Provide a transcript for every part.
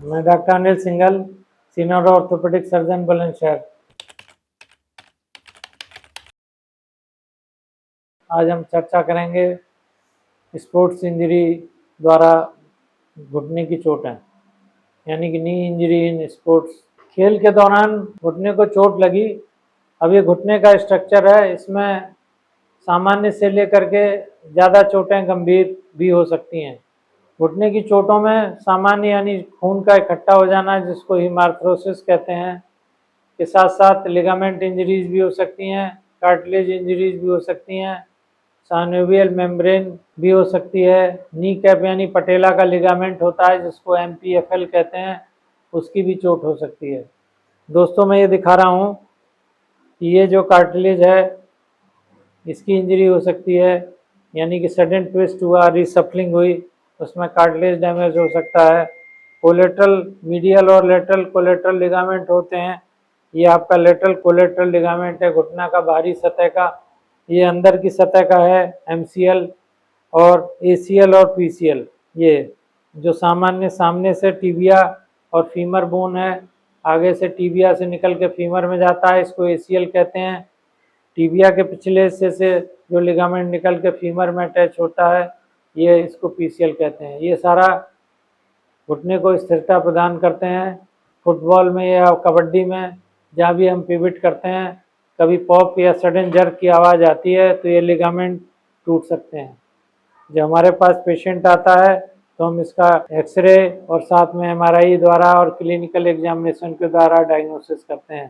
मैं doctor Anil Singhal, senior orthopaedic surgeon, Bulandshahr. आज हम चर्चा करेंगे स्पोर्ट्स इंजरी द्वारा घुटने की चोटें, यानी कि नी इंजरी इन स्पोर्ट्स। खेल के दौरान घुटने को चोट लगी। अब ये घुटने का स्ट्रक्चर है, इसमें सामान्य से लेकर के ज़्यादा चोटें गंभीर भी हो सकती हैं। घुटने की चोटों में सामान्य यानी खून का इकट्ठा हो जाना, जिसको हीमार्थ्रोसिस कहते हैं, के साथ साथ लिगामेंट इंजरीज भी हो सकती हैं, कार्टिलेज इंजरीज भी हो सकती हैं, साइनोवियल मेम्ब्रेन भी हो सकती है, नी कैप यानी पटेला का लिगामेंट होता है जिसको MPFL कहते हैं, उसकी भी चोट हो सकती है। दोस्तों, मैं ये दिखा रहा हूँ कि ये जो कार्टिलेज है इसकी इंजरी हो सकती है, यानी कि सडन ट्विस्ट हुआ, रिसफलिंग हुई, उसमें कार्टिलेज डैमेज हो सकता है। कोलेट्रल मीडियल और लेटरल कोलेट्रल लिगामेंट होते हैं। ये आपका लेटरल कोलेट्रल लिगामेंट है घुटना का बाहरी सतह का, ये अंदर की सतह का है MCL और ACL और PCL। ये जो सामान्य सामने से टिबिया और फीमर बोन है, आगे से टिबिया से निकल के फीमर में जाता है, इसको ACL कहते हैं। टिबिया के पिछले हिस्से से जो लिगामेंट निकल के फीमर में अटैच होता है, ये इसको PCL कहते हैं। ये सारा घुटने को स्थिरता प्रदान करते हैं। फुटबॉल में या कबड्डी में जहाँ भी हम पिवट करते हैं, कभी पॉप या सडन जर्क की आवाज़ आती है तो ये लिगामेंट टूट सकते हैं। जब हमारे पास पेशेंट आता है तो हम इसका एक्सरे और साथ में MRI द्वारा और क्लिनिकल एग्जामिनेशन के द्वारा डायग्नोसिस करते हैं।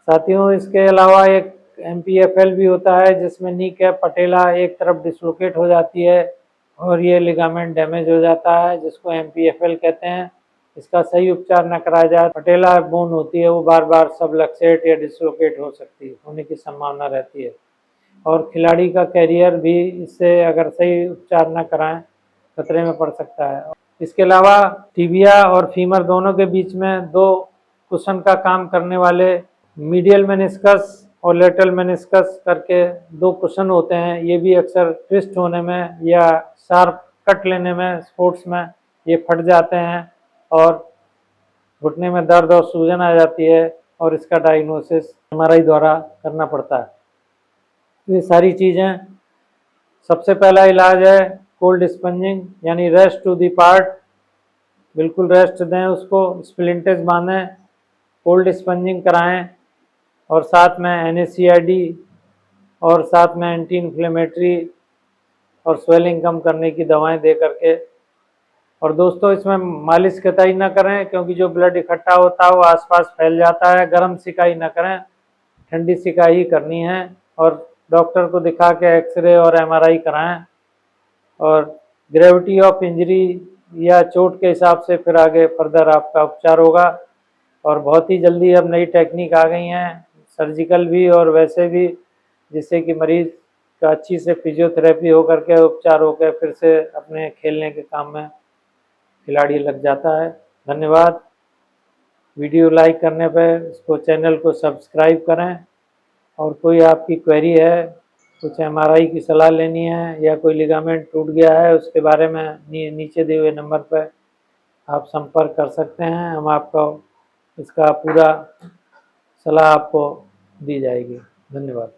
साथियों, इसके अलावा एक MPFL भी होता है जिसमें नी कैप पटेला एक तरफ डिसलोकेट हो जाती है और ये लिगामेंट डैमेज हो जाता है, जिसको MPFL कहते हैं। इसका सही उपचार न कराया जाए, पटेला बोन होती है वो बार बार सबलक्सेट या डिसलोकेट हो सकती है, होने की संभावना रहती है, और खिलाड़ी का कैरियर भी इससे अगर सही उपचार न कराएं खतरे में पड़ सकता है। इसके अलावा टिबिया और फीमर दोनों के बीच में दो कुशन का काम करने वाले मीडियल मेनिस्कस और लेटरल मेनिस्कस करके दो कुशन होते हैं, ये भी अक्सर ट्विस्ट होने में या शार्प कट लेने में स्पोर्ट्स में ये फट जाते हैं और घुटने में दर्द और सूजन आ जाती है, और इसका डायग्नोसिस MRI द्वारा करना पड़ता है। ये सारी चीज़ें, सबसे पहला इलाज है कोल्ड स्पंजिंग, यानी रेस्ट टू दी पार्ट, बिल्कुल रेस्ट दें उसको, स्प्लिंटेज बांधें, कोल्ड स्पंजिंग कराएं, और साथ में NSAID और साथ में एंटी इन्फ्लेमेटरी और स्वेलिंग कम करने की दवाएं दे करके। और दोस्तों, इसमें मालिश कतई ना करें, क्योंकि जो ब्लड इकट्ठा होता है वो आसपास फैल जाता है। गर्म सिकाई ना करें, ठंडी सिकाई ही करनी है, और डॉक्टर को दिखा के एक्सरे और MRI कराएं, और ग्रेविटी ऑफ इंजरी या चोट के हिसाब से फिर आगे फर्दर आपका उपचार होगा। और बहुत ही जल्दी अब नई टेक्निक आ गई हैं, सर्जिकल भी और वैसे भी, जिससे कि मरीज का अच्छी से फिजियोथेरेपी हो करके उपचार होकर फिर से अपने खेलने के काम में खिलाड़ी लग जाता है। धन्यवाद। वीडियो लाइक करने पर इसको, चैनल को सब्सक्राइब करें, और कोई आपकी क्वेरी है, कुछ MRI की सलाह लेनी है या कोई लिगामेंट टूट गया है उसके बारे में नीचे दिए हुए नंबर पर आप संपर्क कर सकते हैं। हम आपको इसका पूरा सलाह आपको दी जाएगी। धन्यवाद।